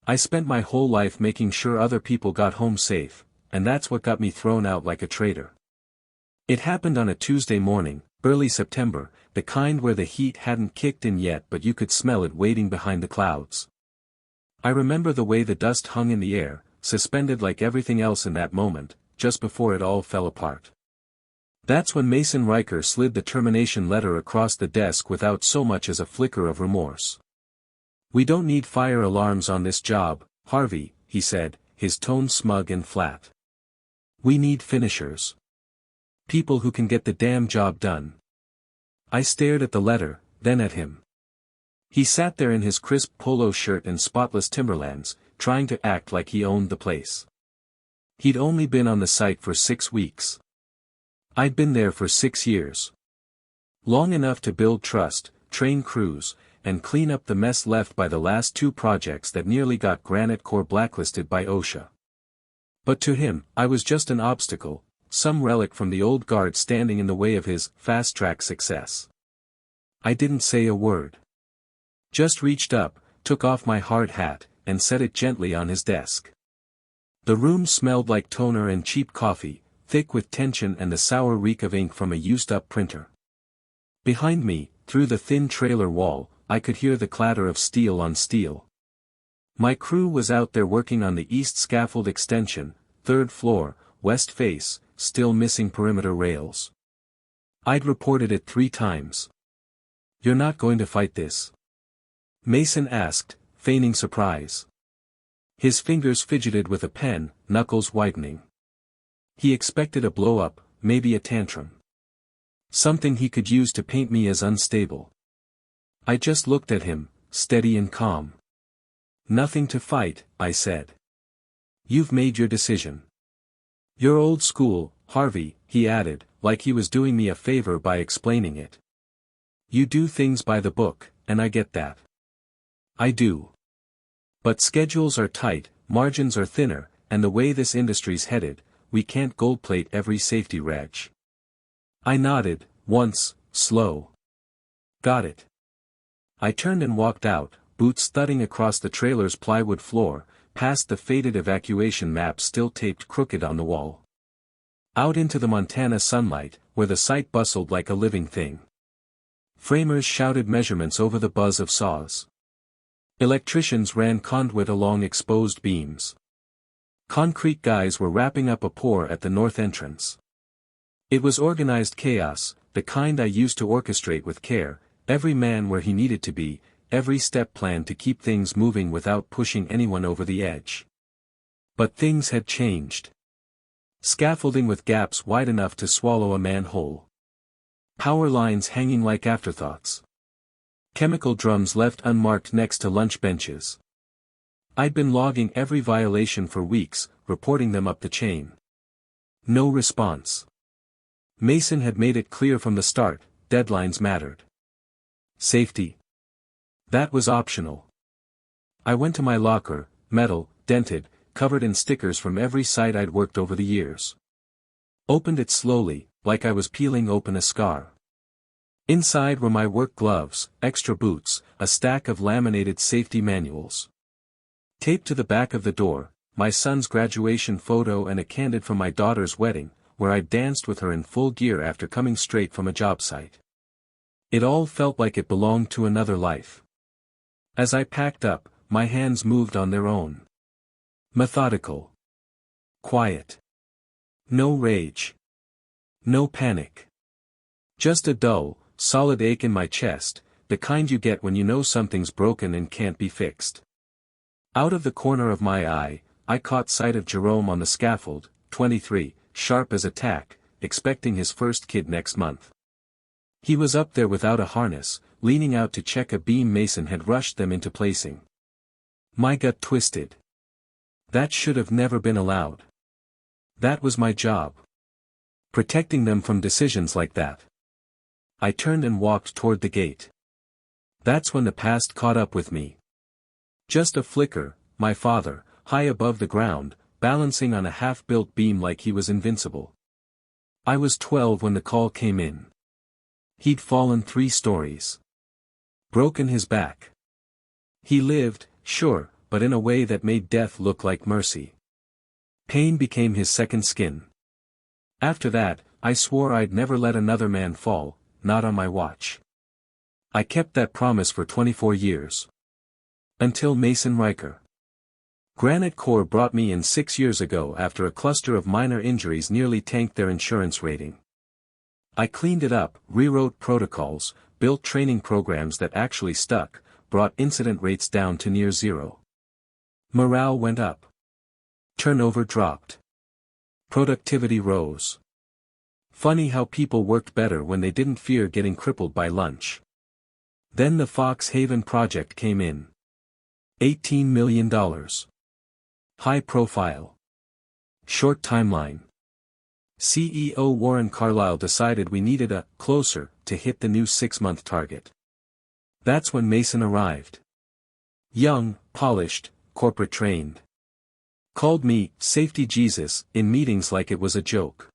I spent my whole life making sure other people got home safe, and that's what got me thrown out like a traitor. It happened on a Tuesday morning, early September, the kind where the heat hadn't kicked in yet but you could smell it waiting behind the clouds. I remember the way the dust hung in the air, suspended like everything else in that moment, just before it all fell apart. That's when Mason Riker slid the termination letter across the desk without so much as a flicker of remorse. "We don't need fire alarms on this job, Harvey," he said, his tone smug and flat. "We need finishers. People who can get the damn job done." I stared at the letter, then at him. He sat there in his crisp polo shirt and spotless Timberlands, trying to act like he owned the place. He'd only been on the site for 6 weeks. I'd been there for 6 years. Long enough to build trust, train crews, and clean up the mess left by the last 2 projects that nearly got Granite Corps blacklisted by OSHA. But to him, I was just an obstacle, some relic from the old guard standing in the way of his fast-track success. I didn't say a word. Just reached up, took off my hard hat, and set it gently on his desk. The room smelled like toner and cheap coffee, thick with tension and the sour reek of ink from a used-up printer. Behind me, through the thin trailer wall, I could hear the clatter of steel on steel. My crew was out there working on the east scaffold extension, 3rd floor, west face, still missing perimeter rails. I'd reported it 3 times. "You're not going to fight this?" Mason asked, feigning surprise. His fingers fidgeted with a pen, knuckles whitening. He expected a blow-up, maybe a tantrum. Something he could use to paint me as unstable. I just looked at him, steady and calm. "Nothing to fight," I said. "You've made your decision. You're old school, Harvey," he added, like he was doing me a favor by explaining it. "You do things by the book, and I get that. I do. But schedules are tight, margins are thinner, and the way this industry's headed, we can't gold-plate every safety reg." I nodded, once, slow. "Got it." I turned and walked out, boots thudding across the trailer's plywood floor, past the faded evacuation map still taped crooked on the wall. Out into the Montana sunlight, where the site bustled like a living thing. Framers shouted measurements over the buzz of saws. Electricians ran conduit along exposed beams. Concrete guys were wrapping up a pour at the north entrance. It was organized chaos, the kind I used to orchestrate with care, every man where he needed to be, every step planned to keep things moving without pushing anyone over the edge. But things had changed. Scaffolding with gaps wide enough to swallow a man whole. Power lines hanging like afterthoughts. Chemical drums left unmarked next to lunch benches. I'd been logging every violation for weeks, reporting them up the chain. No response. Mason had made it clear from the start, deadlines mattered. Safety. That was optional. I went to my locker, metal, dented, covered in stickers from every site I'd worked over the years. Opened it slowly, like I was peeling open a scar. Inside were my work gloves, extra boots, a stack of laminated safety manuals. Taped to the back of the door, my son's graduation photo and a candid from my daughter's wedding, where I danced with her in full gear after coming straight from a job site. It all felt like it belonged to another life. As I packed up, my hands moved on their own. Methodical. Quiet. No rage. No panic. Just a dull, solid ache in my chest, the kind you get when you know something's broken and can't be fixed. Out of the corner of my eye, I caught sight of Jerome on the scaffold, 23, sharp as a tack, expecting his first kid next month. He was up there without a harness, leaning out to check a beam Mason had rushed them into placing. My gut twisted. That should have never been allowed. That was my job. Protecting them from decisions like that. I turned and walked toward the gate. That's when the past caught up with me. Just a flicker, my father, high above the ground, balancing on a half-built beam like he was invincible. I was 12 when the call came in. He'd fallen 3 stories. Broken his back. He lived, sure, but in a way that made death look like mercy. Pain became his second skin. After that, I swore I'd never let another man fall, not on my watch. I kept that promise for 24 years. Until Mason Riker. Granite Corps brought me in 6 years ago after a cluster of minor injuries nearly tanked their insurance rating. I cleaned it up, rewrote protocols, built training programs that actually stuck, brought incident rates down to near zero. Morale went up. Turnover dropped. Productivity rose. Funny how people worked better when they didn't fear getting crippled by lunch. Then the Fox Haven project came in. $18 million. High profile. Short timeline. CEO Warren Carlyle decided we needed a closer to hit the new 6-month target. That's when Mason arrived. Young, polished, corporate trained. Called me Safety Jesus in meetings like it was a joke.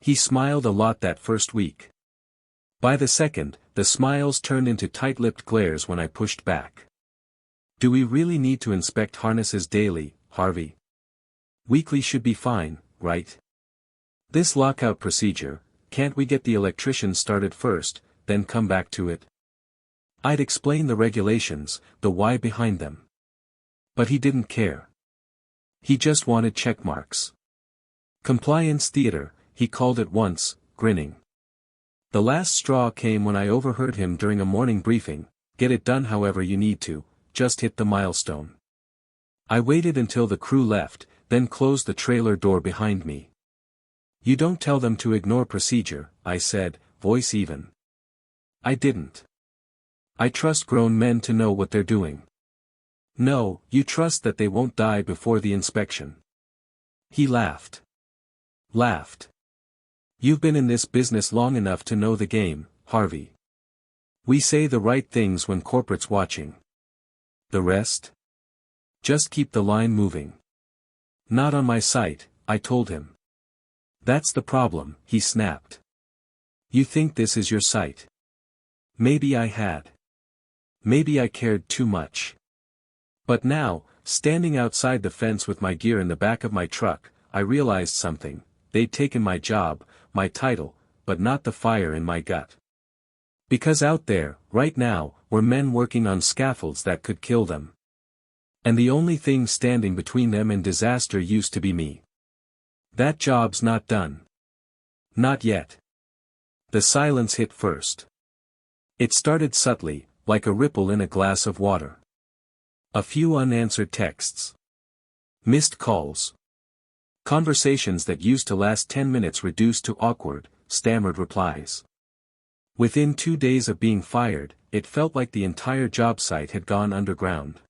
He smiled a lot that first week. By the second, the smiles turned into tight-lipped glares when I pushed back. Do we really need to inspect harnesses daily, Harvey? Weekly should be fine, right? This lockout procedure, can't we get the electrician started first, then come back to it? I'd explain the regulations, the why behind them. But he didn't care. He just wanted check marks. Compliance theater, he called it once, grinning. The last straw came when I overheard him during a morning briefing, get it done however you need to, just hit the milestone. I waited until the crew left, then closed the trailer door behind me. You don't tell them to ignore procedure, I said, voice even. I didn't. I trust grown men to know what they're doing. No, you trust that they won't die before the inspection. He laughed. Laughed. You've been in this business long enough to know the game, Harvey. We say the right things when corporate's watching. The rest? Just keep the line moving. Not on my site, I told him. That's the problem, he snapped. You think this is your site? Maybe I had. Maybe I cared too much. But now, standing outside the fence with my gear in the back of my truck, I realized something. They'd taken my job, my title, but not the fire in my gut. Because out there, right now, were men working on scaffolds that could kill them. And the only thing standing between them and disaster used to be me. That job's not done. Not yet. The silence hit first. It started subtly, like a ripple in a glass of water. A few unanswered texts. Missed calls. Conversations that used to last 10 minutes reduced to awkward, stammered replies. Within 2 days of being fired, it felt like the entire job site had gone underground.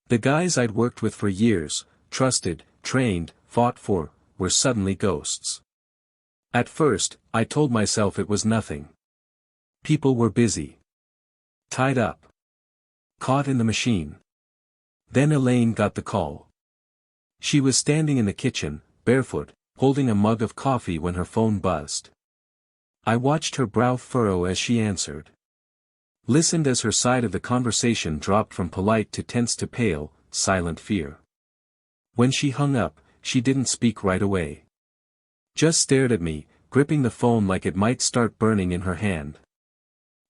The guys I'd worked with for years, trusted, trained, fought for, were suddenly ghosts. At first, I told myself it was nothing. People were busy. Tied up. Caught in the machine. Then Elaine got the call. She was standing in the kitchen, barefoot, holding a mug of coffee when her phone buzzed. I watched her brow furrow as she answered. Listened as her side of the conversation dropped from polite to tense to pale, silent fear. When she hung up, she didn't speak right away. Just stared at me, gripping the phone like it might start burning in her hand.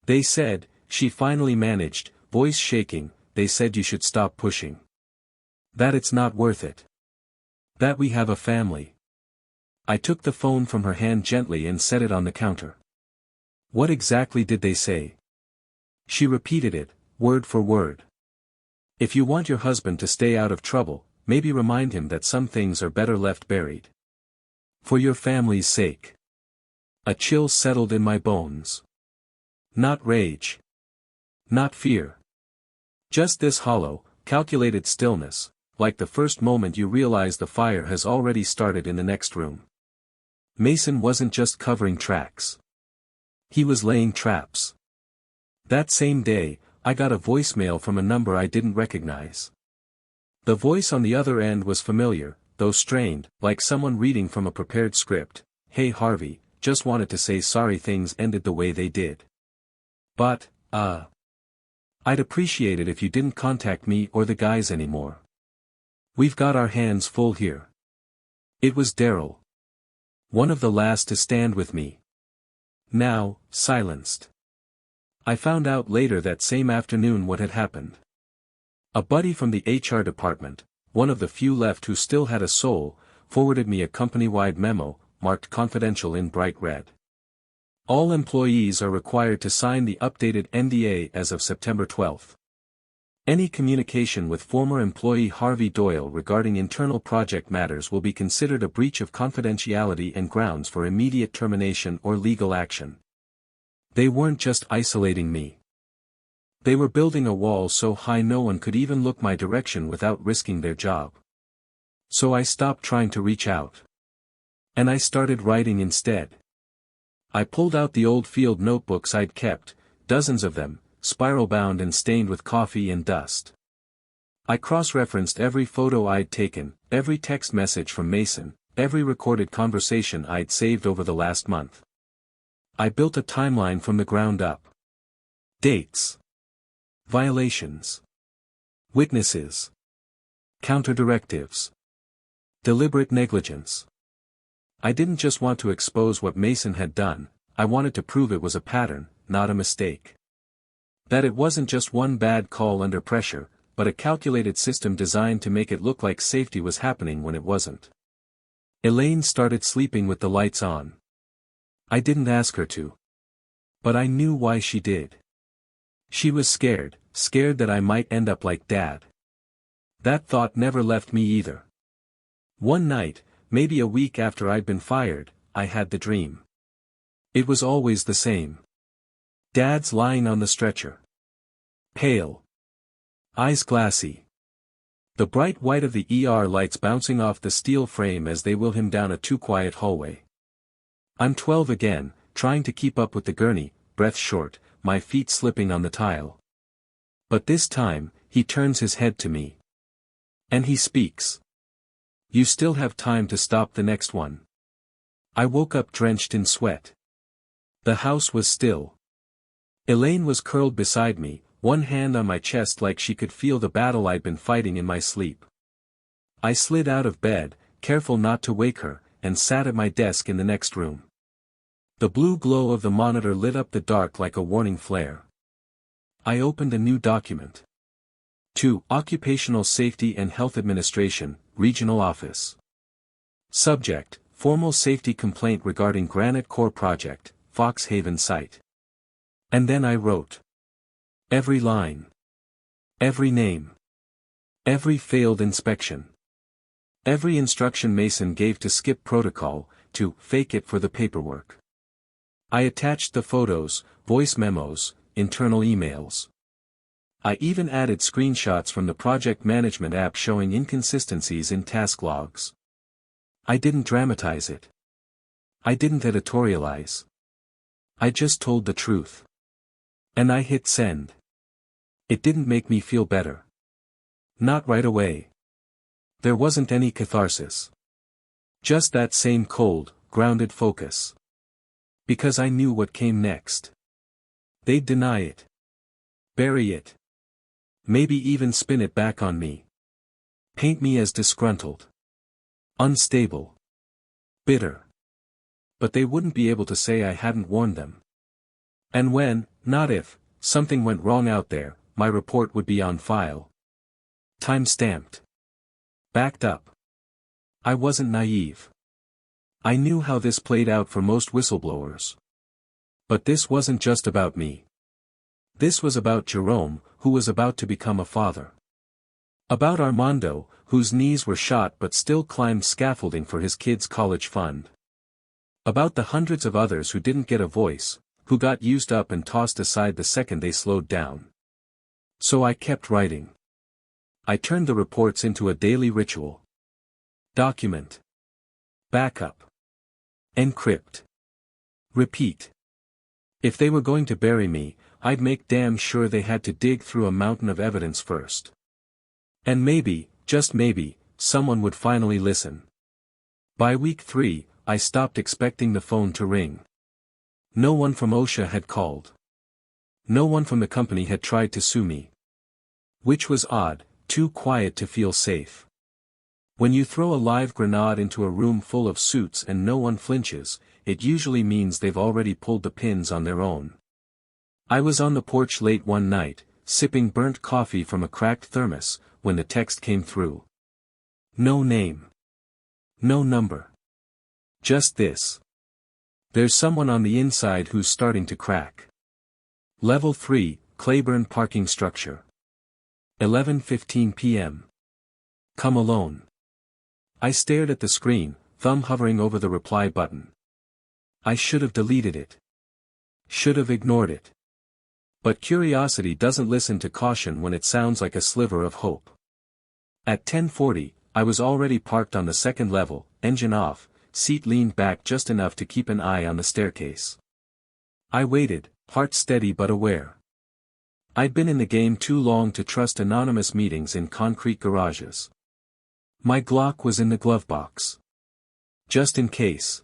They said, she finally managed, voice shaking, they said you should stop pushing. That it's not worth it. That we have a family. I took the phone from her hand gently and set it on the counter. What exactly did they say? She repeated it, word for word. If you want your husband to stay out of trouble, maybe remind him that some things are better left buried. For your family's sake. A chill settled in my bones. Not rage. Not fear. Just this hollow, calculated stillness, like the first moment you realize the fire has already started in the next room. Mason wasn't just covering tracks. He was laying traps. That same day, I got a voicemail from a number I didn't recognize. The voice on the other end was familiar, though strained, like someone reading from a prepared script. Hey Harvey, just wanted to say sorry things ended the way they did. But, I'd appreciate it if you didn't contact me or the guys anymore. We've got our hands full here. It was Daryl. One of the last to stand with me. Now, silenced. I found out later that same afternoon what had happened. A buddy from the HR department, one of the few left who still had a soul, forwarded me a company-wide memo, marked confidential in bright red. All employees are required to sign the updated NDA as of September 12. Any communication with former employee Harvey Doyle regarding internal project matters will be considered a breach of confidentiality and grounds for immediate termination or legal action. They weren't just isolating me. They were building a wall so high no one could even look my direction without risking their job. So I stopped trying to reach out. And I started writing instead. I pulled out the old field notebooks I'd kept, dozens of them, spiral-bound and stained with coffee and dust. I cross-referenced every photo I'd taken, every text message from Mason, every recorded conversation I'd saved over the last month. I built a timeline from the ground up. Dates. Violations. Witnesses. Counter-directives. Deliberate negligence. I didn't just want to expose what Mason had done, I wanted to prove it was a pattern, not a mistake. That it wasn't just one bad call under pressure, but a calculated system designed to make it look like safety was happening when it wasn't. Elaine started sleeping with the lights on. I didn't ask her to. But I knew why she did. She was scared that I might end up like Dad. That thought never left me either. One night, maybe a week after I'd been fired, I had the dream. It was always the same. Dad's lying on the stretcher. Pale. Eyes glassy. The bright white of the ER lights bouncing off the steel frame as they wheel him down a too-quiet hallway. I'm 12 again, trying to keep up with the gurney, breath short, my feet slipping on the tile. But this time, he turns his head to me. And he speaks. You still have time to stop the next one. I woke up drenched in sweat. The house was still. Elaine was curled beside me, one hand on my chest like she could feel the battle I'd been fighting in my sleep. I slid out of bed, careful not to wake her, and sat at my desk in the next room. The blue glow of the monitor lit up the dark like a warning flare. I opened a new document. To Occupational Safety and Health Administration, Regional Office. Subject, Formal Safety Complaint regarding Granite Core Project, Fox Haven Site. And then I wrote. Every line. Every name. Every failed inspection. Every instruction Mason gave to skip protocol, to fake it for the paperwork. I attached the photos, voice memos, internal emails. I even added screenshots from the project management app showing inconsistencies in task logs. I didn't dramatize it. I didn't editorialize. I just told the truth. And I hit send. It didn't make me feel better. Not right away. There wasn't any catharsis. Just that same cold, grounded focus. Because I knew what came next. They'd deny it. Bury it. Maybe even spin it back on me. Paint me as disgruntled. Unstable. Bitter. But they wouldn't be able to say I hadn't warned them. And when, not if, something went wrong out there, my report would be on file. Time-stamped. Backed up. I wasn't naive. I knew how this played out for most whistleblowers. But this wasn't just about me. This was about Jerome, who was about to become a father. About Armando, whose knees were shot but still climbed scaffolding for his kid's college fund. About the hundreds of others who didn't get a voice, who got used up and tossed aside the second they slowed down. So I kept writing. I turned the reports into a daily ritual. Document. Backup. Encrypt. Repeat. If they were going to bury me, I'd make damn sure they had to dig through a mountain of evidence first. And maybe, just maybe, someone would finally listen. By week 3, I stopped expecting the phone to ring. No one from OSHA had called. No one from the company had tried to sue me. Which was odd, too quiet to feel safe. When you throw a live grenade into a room full of suits and no one flinches, it usually means they've already pulled the pins on their own. I was on the porch late one night, sipping burnt coffee from a cracked thermos, when the text came through. No name. No number. Just this. There's someone on the inside who's starting to crack. Level 3, Claiborne Parking Structure. 11:15 p.m. Come alone. I stared at the screen, thumb hovering over the reply button. I should have deleted it. Should have ignored it. But curiosity doesn't listen to caution when it sounds like a sliver of hope. At 10:40, I was already parked on the second level, engine off, seat leaned back just enough to keep an eye on the staircase. I waited, heart steady but aware. I'd been in the game too long to trust anonymous meetings in concrete garages. My Glock was in the glove box. Just in case.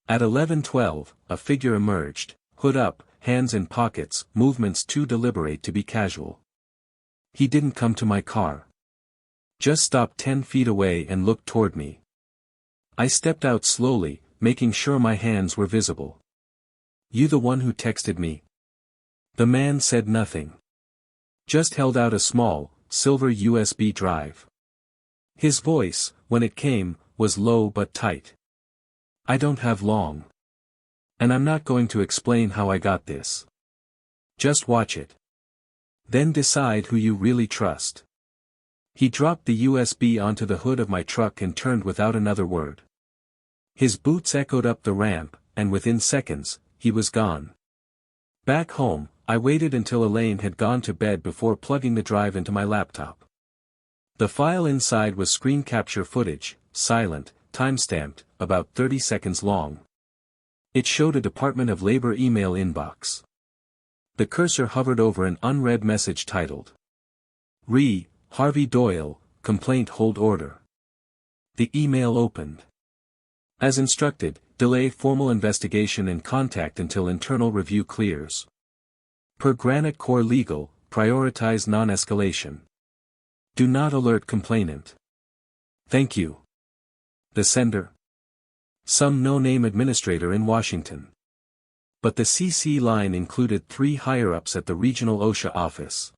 At 11:12, a figure emerged, hood up, hands in pockets, movements too deliberate to be casual. He didn't come to my car. Just stopped 10 feet away and looked toward me. I stepped out slowly, making sure my hands were visible. You the one who texted me? The man said nothing. Just held out a small, silver USB drive. His voice, when it came, was low but tight. I don't have long. And I'm not going to explain how I got this. Just watch it. Then decide who you really trust. He dropped the USB onto the hood of my truck and turned without another word. His boots echoed up the ramp, and within seconds, he was gone. Back home, I waited until Elaine had gone to bed before plugging the drive into my laptop. The file inside was screen capture footage, silent, timestamped, about 30 seconds long. It showed a Department of Labor email inbox. The cursor hovered over an unread message titled, Harvey Doyle, Complaint Hold Order. The email opened. As instructed, delay formal investigation and contact until internal review clears. Per Granite Core Legal, prioritize non-escalation. Do not alert complainant. Thank you. The sender? Some no-name administrator in Washington. But the CC line included 3 higher-ups at the regional OSHA office.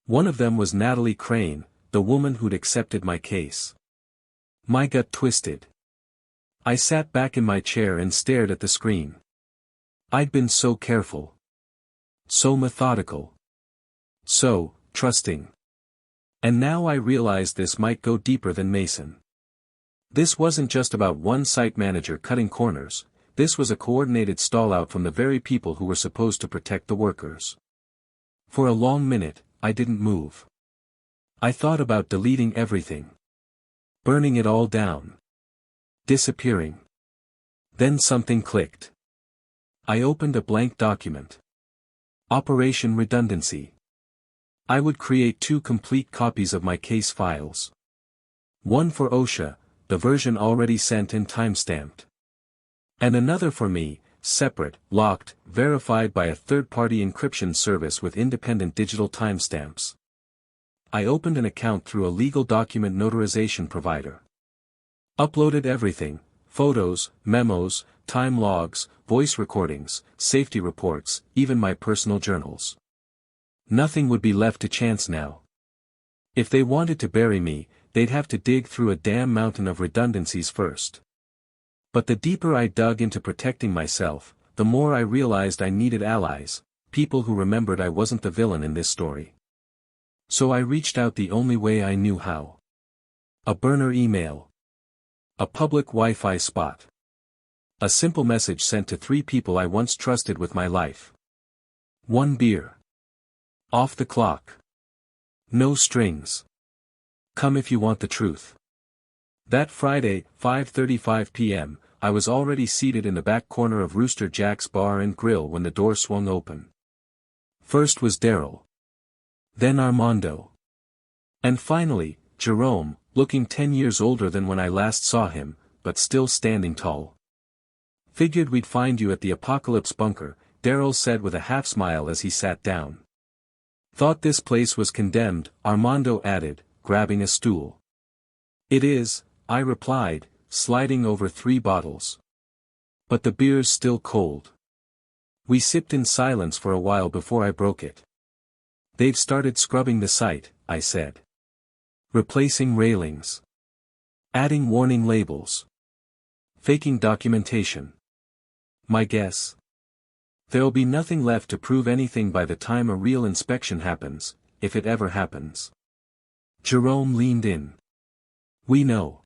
One of them was Natalie Crane, the woman who'd accepted my case. My gut twisted. I sat back in my chair and stared at the screen. I'd been so careful. So methodical. So trusting. And now I realized this might go deeper than Mason. This wasn't just about one site manager cutting corners, this was a coordinated stallout from the very people who were supposed to protect the workers. For a long minute, I didn't move. I thought about deleting everything. Burning it all down. Disappearing. Then something clicked. I opened a blank document. Operation Redundancy. I would create 2 complete copies of my case files. One for OSHA, the version already sent and timestamped. And another for me, separate, locked, verified by a third-party encryption service with independent digital timestamps. I opened an account through a legal document notarization provider. Uploaded everything, photos, memos, time logs, voice recordings, safety reports, even my personal journals. Nothing would be left to chance now. If they wanted to bury me, they'd have to dig through a damn mountain of redundancies first. But the deeper I dug into protecting myself, the more I realized I needed allies, people who remembered I wasn't the villain in this story. So I reached out the only way I knew how. A burner email. A public Wi-Fi spot. A simple message sent to 3 people I once trusted with my life. 1 beer. Off the clock. No strings. Come if you want the truth. That Friday, 5:35 p.m., I was already seated in the back corner of Rooster Jack's Bar and Grill when the door swung open. First was Daryl. Then Armando. And finally, Jerome, looking 10 years older than when I last saw him, but still standing tall. Figured we'd find you at the Apocalypse Bunker, Darrell said with a half-smile as he sat down. Thought this place was condemned, Armando added, grabbing a stool. It is, I replied, sliding over 3 bottles. But the beer's still cold. We sipped in silence for a while before I broke it. They've started scrubbing the site, I said. Replacing railings. Adding warning labels. Faking documentation. My guess? There'll be nothing left to prove anything by the time a real inspection happens, if it ever happens. Jerome leaned in. We know.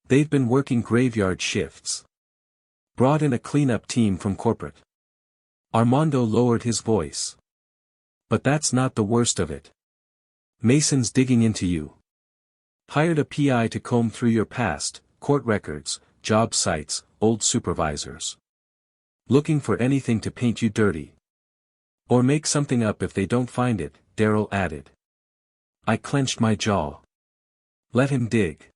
They've been working graveyard shifts. Brought in a cleanup team from corporate. Armando lowered his voice. But that's not the worst of it. Mason's digging into you. Hired a PI to comb through your past, court records, job sites, old supervisors. Looking for anything to paint you dirty. Or make something up if they don't find it, Darrell added. I clenched my jaw. Let him dig.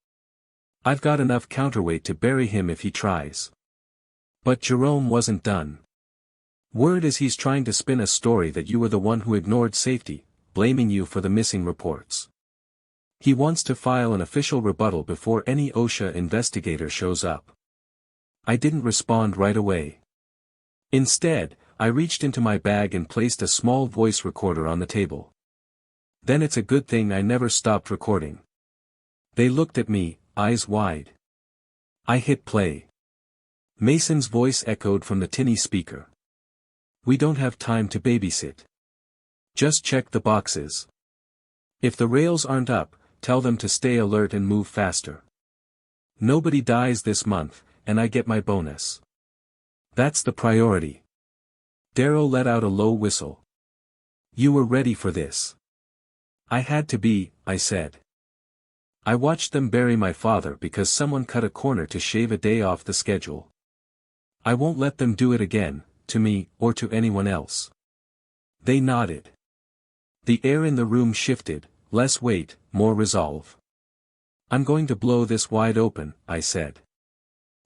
I've got enough counterweight to bury him if he tries. But Jerome wasn't done. Word is he's trying to spin a story that you were the one who ignored safety, blaming you for the missing reports. He wants to file an official rebuttal before any OSHA investigator shows up. I didn't respond right away. Instead, I reached into my bag and placed a small voice recorder on the table. Then it's a good thing I never stopped recording. They looked at me, eyes wide. I hit play. Mason's voice echoed from the tinny speaker. We don't have time to babysit. Just check the boxes. If the rails aren't up, tell them to stay alert and move faster. Nobody dies this month, and I get my bonus. That's the priority. Darrell let out a low whistle. You were ready for this. I had to be, I said. I watched them bury my father because someone cut a corner to shave a day off the schedule. I won't let them do it again, to me, or to anyone else. They nodded. The air in the room shifted, less weight, more resolve. I'm going to blow this wide open, I said.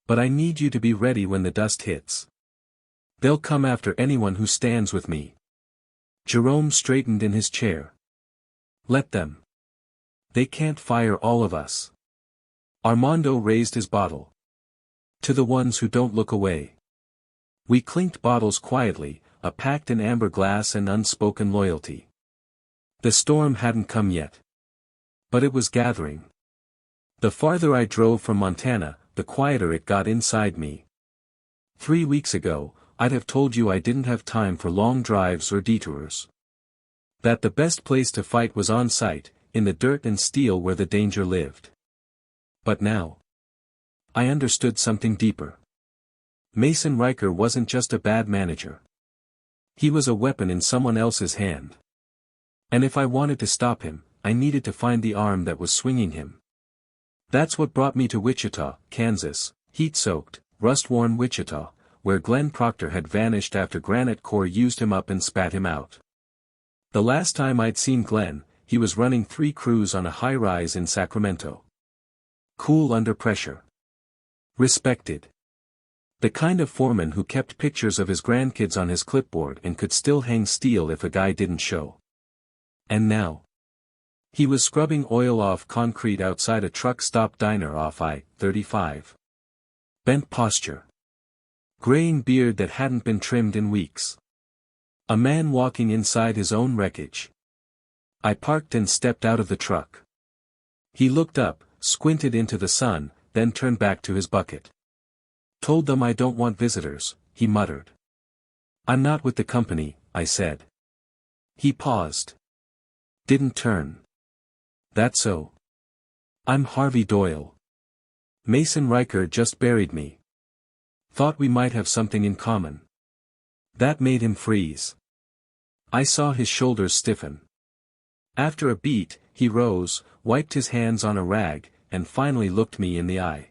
But I need you to be ready when the dust hits. They'll come after anyone who stands with me. Jerome straightened in his chair. Let them. They can't fire all of us. Armando raised his bottle. To the ones who don't look away. We clinked bottles quietly, a pact in amber glass and unspoken loyalty. The storm hadn't come yet. But it was gathering. The farther I drove from Montana, the quieter it got inside me. 3 weeks ago, I'd have told you I didn't have time for long drives or detours. That the best place to fight was on site, in the dirt and steel where the danger lived. But now, I understood something deeper. Mason Riker wasn't just a bad manager. He was a weapon in someone else's hand. And if I wanted to stop him, I needed to find the arm that was swinging him. That's what brought me to Wichita, Kansas, heat-soaked, rust-worn Wichita, where Glenn Proctor had vanished after Granite Corps used him up and spat him out. The last time I'd seen Glenn, he was running 3 crews on a high-rise in Sacramento. Cool under pressure. Respected. The kind of foreman who kept pictures of his grandkids on his clipboard and could still hang steel if a guy didn't show. And now, he was scrubbing oil off concrete outside a truck stop diner off I-35. Bent posture. Graying beard that hadn't been trimmed in weeks. A man walking inside his own wreckage. I parked and stepped out of the truck. He looked up, squinted into the sun, then turned back to his bucket. Told them I don't want visitors, he muttered. I'm not with the company, I said. He paused. Didn't turn. That so? I'm Harvey Doyle. Mason Riker just buried me. Thought we might have something in common. That made him freeze. I saw his shoulders stiffen. After a beat, he rose, wiped his hands on a rag, and finally looked me in the eye.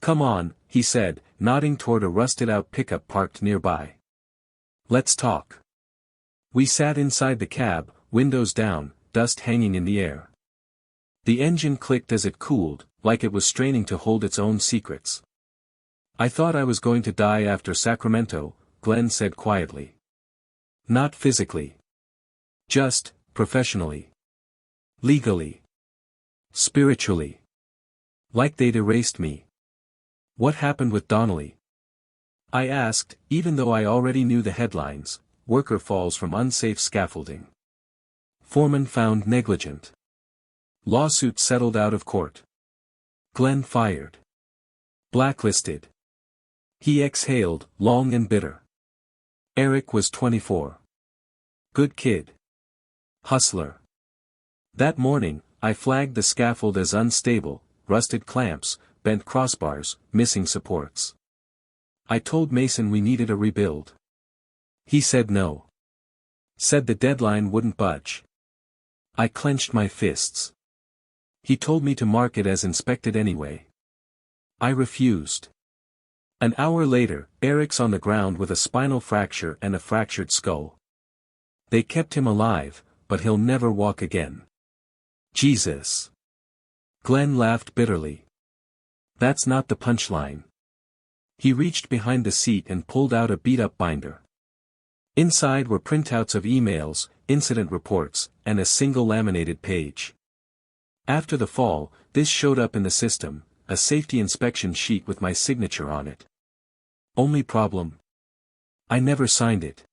Come on, he said, nodding toward a rusted-out pickup parked nearby. Let's talk. We sat inside the cab, windows down, dust hanging in the air. The engine clicked as it cooled, like it was straining to hold its own secrets. I thought I was going to die after Sacramento, Glenn said quietly. Not physically. Just, professionally. Legally. Spiritually. Like they'd erased me. What happened with Donnelly? I asked, even though I already knew the headlines: worker falls from unsafe scaffolding. Foreman found negligent. Lawsuit settled out of court. Glenn fired. Blacklisted. He exhaled, long and bitter. Eric was 24. Good kid. Hustler. That morning, I flagged the scaffold as unstable: rusted clamps, bent crossbars, missing supports. I told Mason we needed a rebuild. He said no. Said the deadline wouldn't budge. I clenched my fists. He told me to mark it as inspected anyway. I refused. An hour later, Eric's on the ground with a spinal fracture and a fractured skull. They kept him alive, but he'll never walk again. Jesus. Glenn laughed bitterly. That's not the punchline. He reached behind the seat and pulled out a beat-up binder. Inside were printouts of emails, incident reports, and a single laminated page. After the fall, this showed up in the system: a safety inspection sheet with my signature on it. Only problem? I never signed it.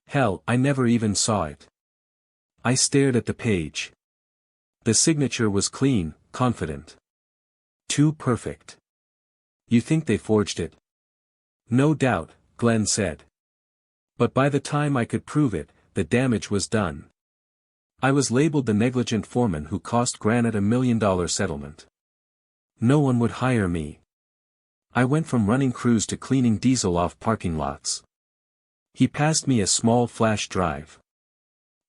Hell, I never even saw it. I stared at the page. The signature was clean, confident. Too perfect. You think they forged it? No doubt, Glenn said. But by the time I could prove it, the damage was done. I was labeled the negligent foreman who cost Granite $1 million settlement. No one would hire me. I went from running crews to cleaning diesel off parking lots. He passed me a small flash drive.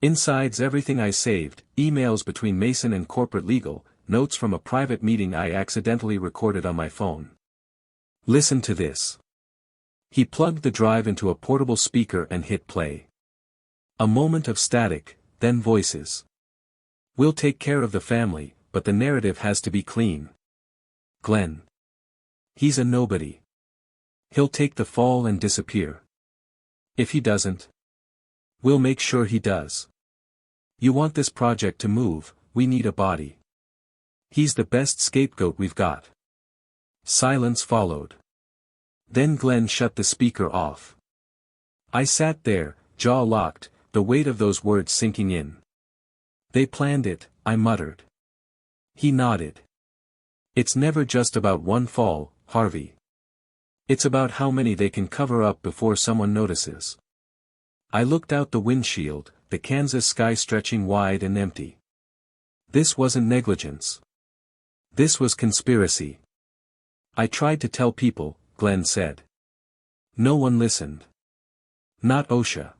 Inside's everything I saved: emails between Mason and corporate legal, notes from a private meeting I accidentally recorded on my phone. Listen to this. He plugged the drive into a portable speaker and hit play. A moment of static, then voices. We'll take care of the family, but the narrative has to be clean. Glenn. He's a nobody. He'll take the fall and disappear. If he doesn't, we'll make sure he does. You want this project to move, we need a body. He's the best scapegoat we've got. Silence followed. Then Glenn shut the speaker off. I sat there, jaw locked, the weight of those words sinking in. They planned it, I muttered. He nodded. It's never just about one fall, Harvey. It's about how many they can cover up before someone notices. I looked out the windshield, the Kansas sky stretching wide and empty. This wasn't negligence. This was conspiracy. I tried to tell people, Glenn said. No one listened. Not OSHA.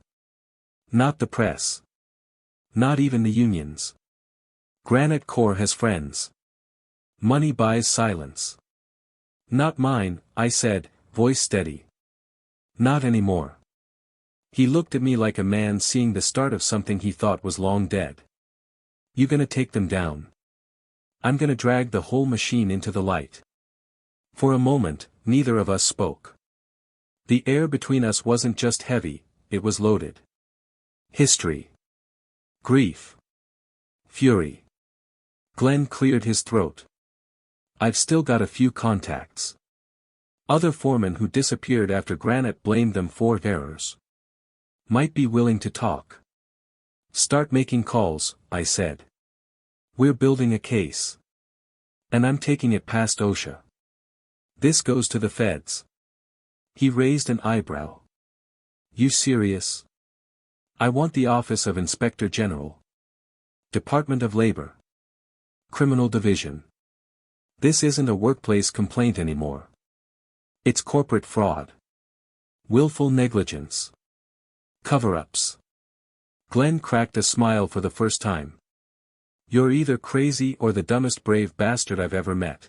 Not the press. Not even the unions. Granite Corps has friends. Money buys silence. Not mine, I said, voice steady. Not anymore. He looked at me like a man seeing the start of something he thought was long dead. You gonna take them down? I'm gonna drag the whole machine into the light. For a moment, neither of us spoke. The air between us wasn't just heavy, it was loaded. History. Grief. Fury. Glenn cleared his throat. I've still got a few contacts. Other foremen who disappeared after Granite blamed them for errors. Might be willing to talk. Start making calls, I said. We're building a case. And I'm taking it past OSHA. This goes to the feds. He raised an eyebrow. You serious? I want the Office of Inspector General. Department of Labor. Criminal Division. This isn't a workplace complaint anymore. It's corporate fraud. Willful negligence. Cover-ups. Glenn cracked a smile for the first time. You're either crazy or the dumbest brave bastard I've ever met.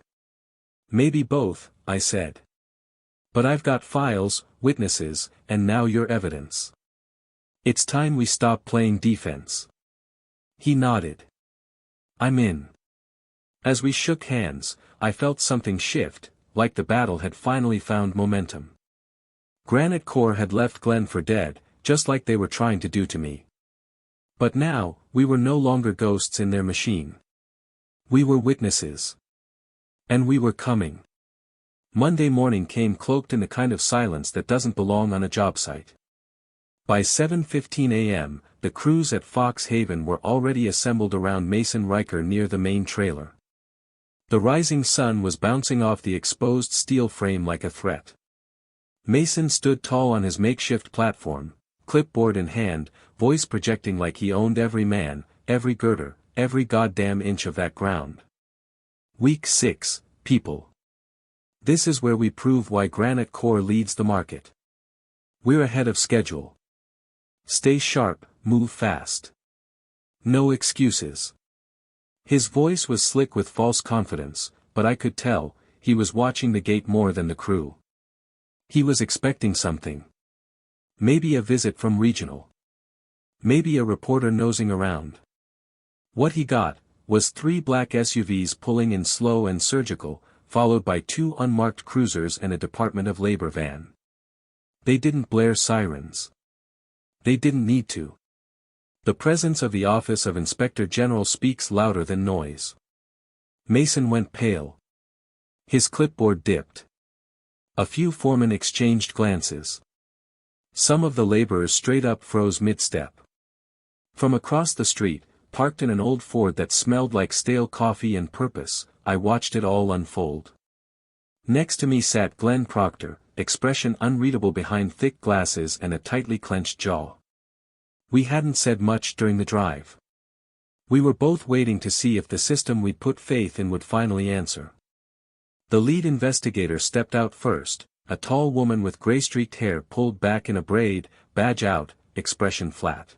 Maybe both, I said. But I've got files, witnesses, and now your evidence. It's time we stop playing defense. He nodded. I'm in. As we shook hands, I felt something shift, like the battle had finally found momentum. Granite Core had left Glenn for dead, just like they were trying to do to me. But now, we were no longer ghosts in their machine. We were witnesses. And we were coming. Monday morning came cloaked in the kind of silence that doesn't belong on a job site. By 7:15 a.m., the crews at Fox Haven were already assembled around Mason Riker near the main trailer. The rising sun was bouncing off the exposed steel frame like a threat. Mason stood tall on his makeshift platform, clipboard in hand, voice projecting like he owned every man, every girder, every goddamn inch of that ground. Week 6, people. This is where we prove why Granite Core leads the market. We're ahead of schedule. Stay sharp, move fast. No excuses. His voice was slick with false confidence, but I could tell, he was watching the gate more than the crew. He was expecting something. Maybe a visit from regional. Maybe a reporter nosing around. What he got was 3 black SUVs pulling in slow and surgical, followed by 2 unmarked cruisers and a Department of Labor van. They didn't blare sirens. They didn't need to. The presence of the Office of Inspector General speaks louder than noise. Mason went pale. His clipboard dipped. A few foremen exchanged glances. Some of the laborers straight up froze mid-step. From across the street, parked in an old Ford that smelled like stale coffee and purpose, I watched it all unfold. Next to me sat Glenn Proctor, expression unreadable behind thick glasses and a tightly clenched jaw. We hadn't said much during the drive. We were both waiting to see if the system we'd put faith in would finally answer. The lead investigator stepped out first, a tall woman with gray-streaked hair pulled back in a braid, badge out, expression flat.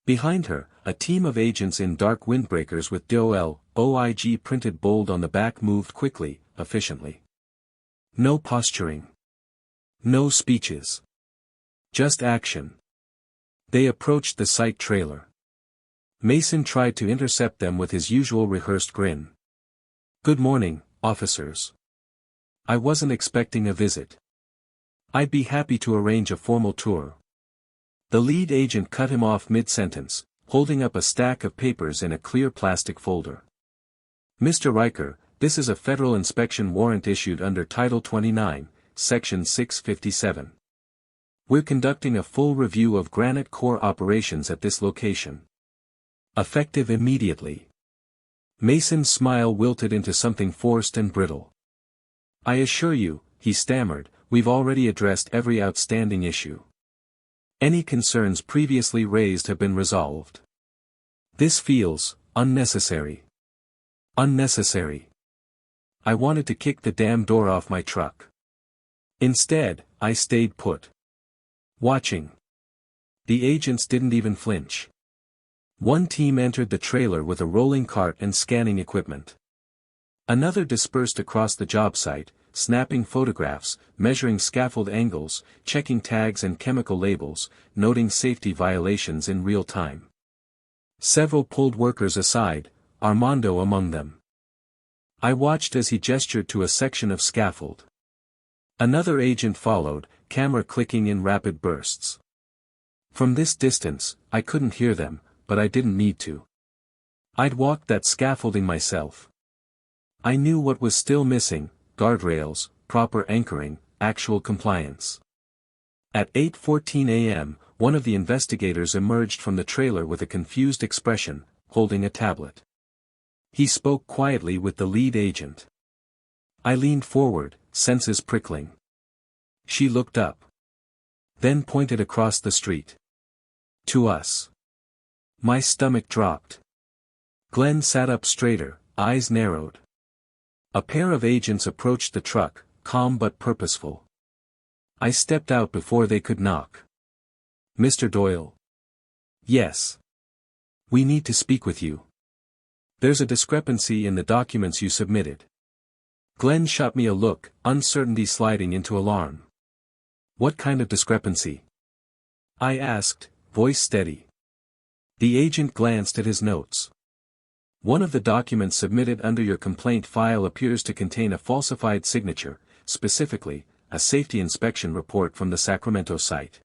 Behind her, a team of agents in dark windbreakers with DOL, OIG printed bold on the back moved quickly, efficiently. No posturing. No speeches. Just action. They approached the site trailer. Mason tried to intercept them with his usual rehearsed grin. "Good morning, officers. I wasn't expecting a visit. I'd be happy to arrange a formal tour." The lead agent cut him off mid-sentence, holding up a stack of papers in a clear plastic folder. "Mr. Riker, this is a federal inspection warrant issued under Title 29, Section 657. We're conducting a full review of Granite Core operations at this location. Effective immediately." Mason's smile wilted into something forced and brittle. "I assure you," he stammered, "we've already addressed every outstanding issue. Any concerns previously raised have been resolved. This feels unnecessary. Unnecessary. I wanted to kick the damn door off my truck. Instead, I stayed put. Watching." The agents didn't even flinch. One team entered the trailer with a rolling cart and scanning equipment. Another dispersed across the job site, snapping photographs, measuring scaffold angles, checking tags and chemical labels, noting safety violations in real time. Several pulled workers aside, Armando among them. I watched as he gestured to a section of scaffold. Another agent followed, camera clicking in rapid bursts. From this distance, I couldn't hear them, but I didn't need to. I'd walked that scaffolding myself. I knew what was still missing: guardrails, proper anchoring, actual compliance. At 8:14 a.m., one of the investigators emerged from the trailer with a confused expression, holding a tablet. He spoke quietly with the lead agent. I leaned forward, senses prickling. She looked up. Then pointed across the street. To us. My stomach dropped. Glenn sat up straighter, eyes narrowed. A pair of agents approached the truck, calm but purposeful. I stepped out before they could knock. "Mr. Doyle." "Yes. We need to speak with you. There's a discrepancy in the documents you submitted." Glenn shot me a look, uncertainty sliding into alarm. "What kind of discrepancy?" I asked, voice steady. The agent glanced at his notes. "One of the documents submitted under your complaint file appears to contain a falsified signature, specifically, a safety inspection report from the Sacramento site.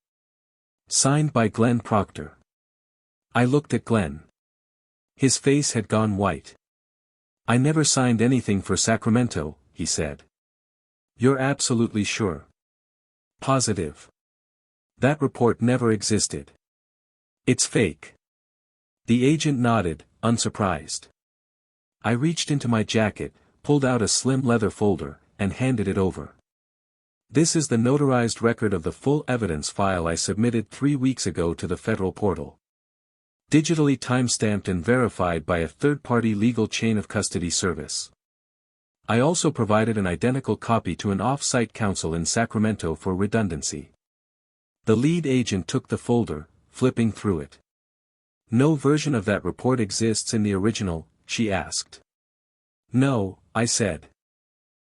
Signed by Glenn Proctor. I looked at Glenn. His face had gone white. I never signed anything for Sacramento, he said. You're absolutely sure? Positive. That report never existed. It's fake. The agent nodded, unsurprised. I reached into my jacket, pulled out a slim leather folder, and handed it over. This is the notarized record of the full evidence file I submitted 3 weeks ago to the federal portal. Digitally timestamped and verified by a third-party legal chain of custody service. I also provided an identical copy to an off-site counsel in Sacramento for redundancy. The lead agent took the folder, flipping through it. No version of that report exists in the original, she asked. No, I said.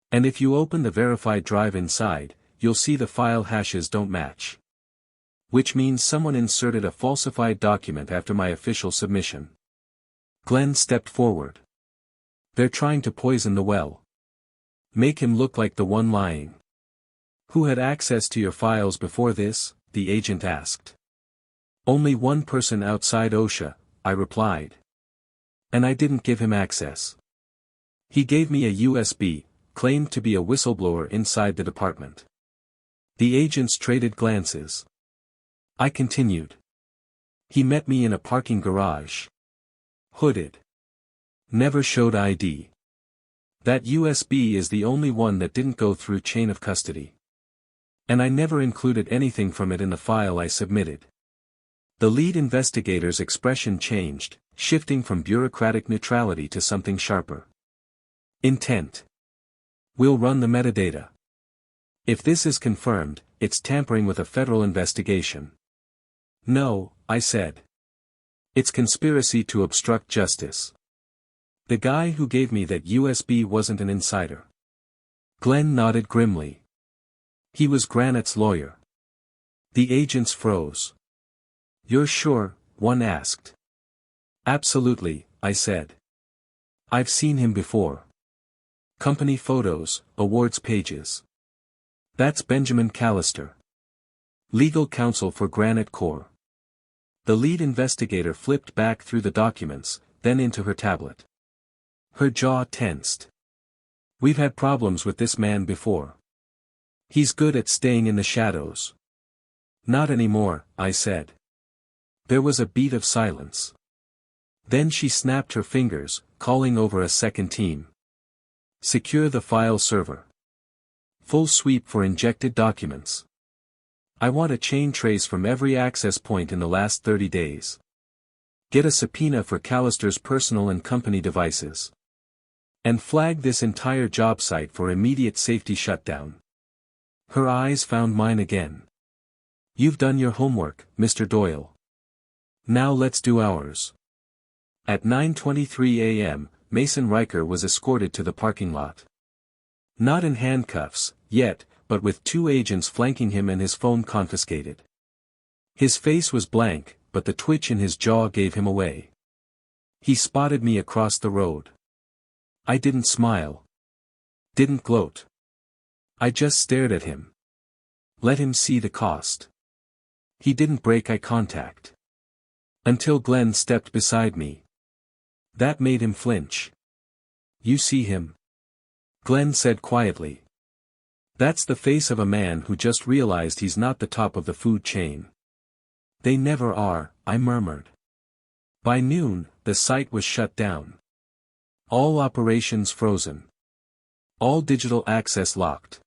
And if you open the verified drive inside, you'll see the file hashes don't match. Which means someone inserted a falsified document after my official submission. Glenn stepped forward. They're trying to poison the well. Make him look like the one lying. Who had access to your files before this? The agent asked. Only one person outside OSHA, I replied. And I didn't give him access. He gave me a USB, claimed to be a whistleblower inside the department. The agents traded glances. I continued. He met me in a parking garage. Hooded. Never showed ID. That USB is the only one that didn't go through chain of custody. And I never included anything from it in the file I submitted. The lead investigator's expression changed, shifting from bureaucratic neutrality to something sharper. Intent. We'll run the metadata. If this is confirmed, it's tampering with a federal investigation. No, I said. It's conspiracy to obstruct justice. The guy who gave me that USB wasn't an insider. Glenn nodded grimly. He was Granite's lawyer. The agents froze. You're sure? One asked. Absolutely, I said. I've seen him before. Company photos, awards pages. That's Benjamin Callister. Legal counsel for Granite Corp. The lead investigator flipped back through the documents, then into her tablet. Her jaw tensed. We've had problems with this man before. He's good at staying in the shadows. Not anymore, I said. There was a beat of silence. Then she snapped her fingers, calling over a second team. Secure the file server. Full sweep for injected documents. I want a chain trace from every access point in the last 30 days. Get a subpoena for Callister's personal and company devices. And flag this entire job site for immediate safety shutdown. Her eyes found mine again. You've done your homework, Mr. Doyle. Now let's do ours. At 9:23 a.m., Mason Riker was escorted to the parking lot. Not in handcuffs, yet, but with 2 agents flanking him and his phone confiscated. His face was blank, but the twitch in his jaw gave him away. He spotted me across the road. I didn't smile. Didn't gloat. I just stared at him. Let him see the cost. He didn't break eye contact. Until Glenn stepped beside me. That made him flinch. You see him? Glenn said quietly. That's the face of a man who just realized he's not the top of the food chain. They never are, I murmured. By noon, the site was shut down. All operations frozen. All digital access locked.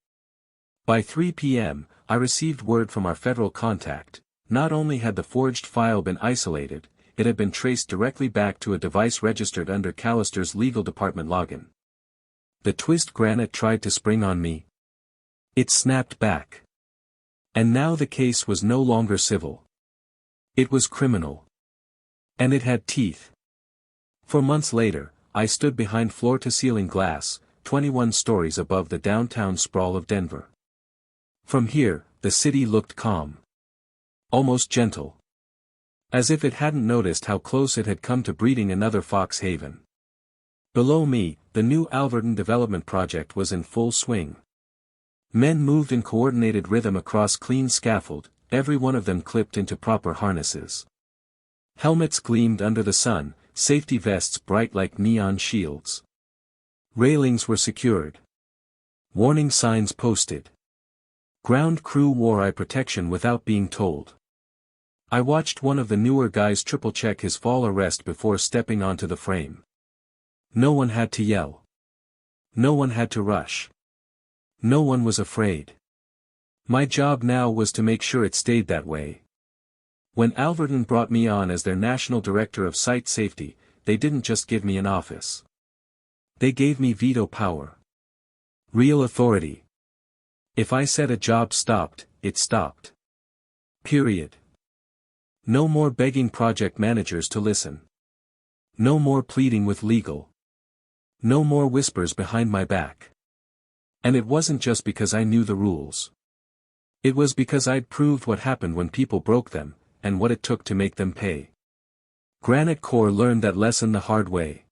By 3 p.m., I received word from our federal contact. Not only had the forged file been isolated, it had been traced directly back to a device registered under Callister's legal department login. The twist Granite tried to spring on me. It snapped back. And now the case was no longer civil. It was criminal. And it had teeth. For months later, I stood behind floor-to-ceiling glass, 21 stories above the downtown sprawl of Denver. From here, the city looked calm. Almost gentle. As if it hadn't noticed how close it had come to breeding another Fox Haven. Below me, the new Alverton development project was in full swing. Men moved in coordinated rhythm across clean scaffold, every one of them clipped into proper harnesses. Helmets gleamed under the sun, safety vests bright like neon shields. Railings were secured. Warning signs posted. Ground crew wore eye protection without being told. I watched one of the newer guys triple-check his fall arrest before stepping onto the frame. No one had to yell. No one had to rush. No one was afraid. My job now was to make sure it stayed that way. When Alverton brought me on as their National Director of Site Safety, they didn't just give me an office. They gave me veto power. Real authority. If I said a job stopped, it stopped. Period. No more begging project managers to listen. No more pleading with legal. No more whispers behind my back. And it wasn't just because I knew the rules. It was because I'd proved what happened when people broke them, and what it took to make them pay. Granite Corps learned that lesson the hard way.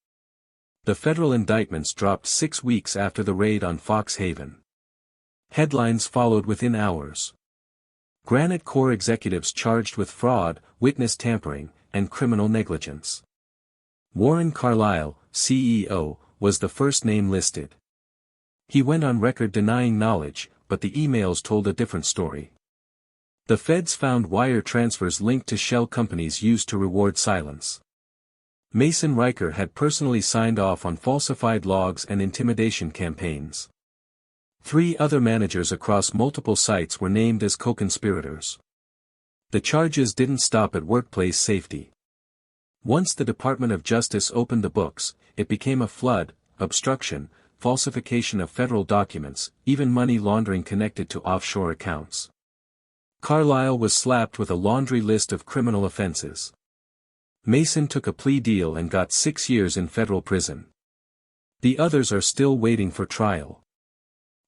The federal indictments dropped 6 weeks after the raid on Fox Haven. Headlines followed within hours. Granite Corps executives charged with fraud, witness tampering, and criminal negligence. Warren Carlyle, CEO, was the first name listed. He went on record denying knowledge, but the emails told a different story. The feds found wire transfers linked to shell companies used to reward silence. Mason Riker had personally signed off on falsified logs and intimidation campaigns. 3 other managers across multiple sites were named as co-conspirators. The charges didn't stop at workplace safety. Once the Department of Justice opened the books, it became a flood: obstruction, falsification of federal documents, even money laundering connected to offshore accounts. Carlyle was slapped with a laundry list of criminal offenses. Mason took a plea deal and got 6 years in federal prison. The others are still waiting for trial.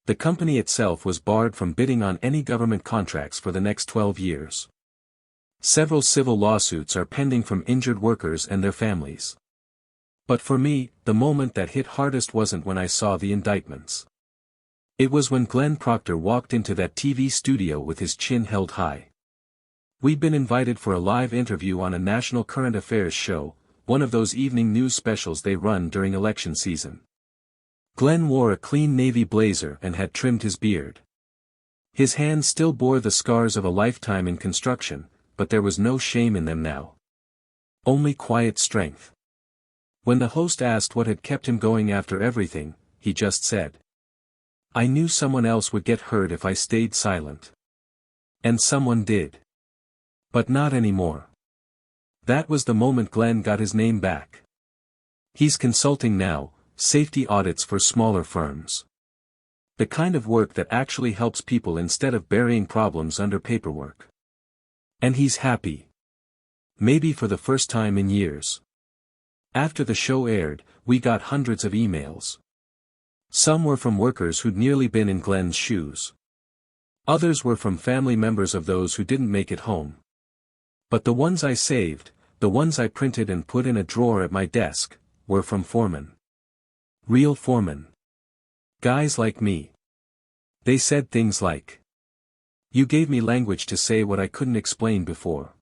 The company itself was barred from bidding on any government contracts for the next 12 years. Several civil lawsuits are pending from injured workers and their families. But for me, the moment that hit hardest wasn't when I saw the indictments. It was when Glenn Proctor walked into that TV studio with his chin held high. We'd been invited for a live interview on a national current affairs show, one of those evening news specials they run during election season. Glenn wore a clean navy blazer and had trimmed his beard. His hands still bore the scars of a lifetime in construction, but there was no shame in them now. Only quiet strength. When the host asked what had kept him going after everything, he just said, "I knew someone else would get hurt if I stayed silent." And someone did. But not anymore. That was the moment Glenn got his name back. He's consulting now, safety audits for smaller firms. The kind of work that actually helps people instead of burying problems under paperwork. And he's happy. Maybe for the first time in years. After the show aired, we got hundreds of emails. Some were from workers who'd nearly been in Glenn's shoes. Others were from family members of those who didn't make it home. But the ones I saved, the ones I printed and put in a drawer at my desk, were from foremen. Real foremen. Guys like me. They said things like, "You gave me language to say what I couldn't explain before.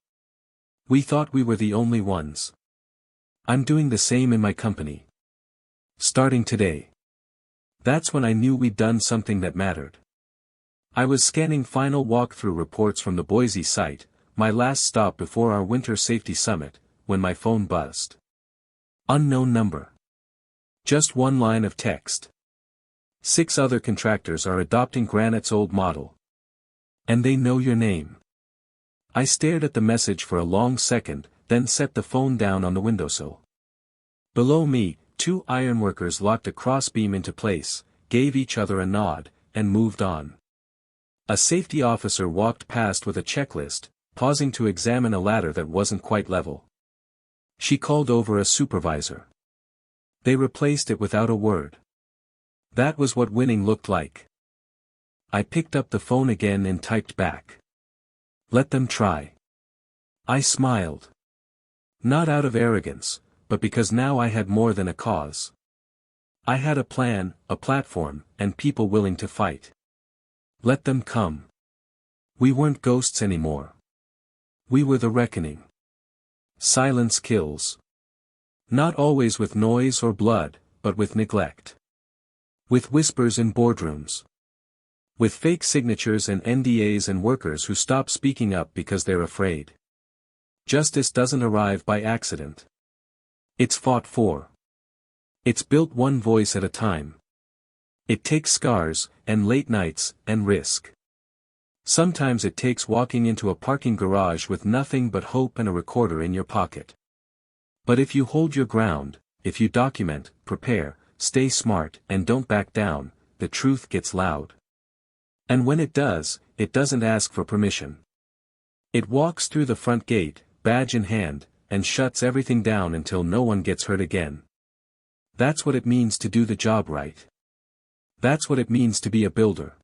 We thought we were the only ones. I'm doing the same in my company. Starting today." That's when I knew we'd done something that mattered. I was scanning final walkthrough reports from the Boise site, my last stop before our winter safety summit, when my phone buzzed. Unknown number. Just one line of text. 6 other contractors are adopting Granite's old model. And they know your name. I stared at the message for a long second, then set the phone down on the windowsill. Below me, 2 ironworkers locked a crossbeam into place, gave each other a nod, and moved on. A safety officer walked past with a checklist, pausing to examine a ladder that wasn't quite level. She called over a supervisor. They replaced it without a word. That was what winning looked like. I picked up the phone again and typed back. "Let them try." I smiled. Not out of arrogance, but because now I had more than a cause. I had a plan, a platform, and people willing to fight. Let them come. We weren't ghosts anymore. We were the reckoning. Silence kills. Not always with noise or blood, but with neglect. With whispers in boardrooms. With fake signatures and NDAs and workers who stop speaking up because they're afraid. Justice doesn't arrive by accident. It's fought for. It's built one voice at a time. It takes scars, and late nights, and risk. Sometimes it takes walking into a parking garage with nothing but hope and a recorder in your pocket. But if you hold your ground, if you document, prepare, stay smart, and don't back down, the truth gets loud. And when it does, it doesn't ask for permission. It walks through the front gate, badge in hand, and shuts everything down until no one gets hurt again. That's what it means to do the job right. That's what it means to be a builder.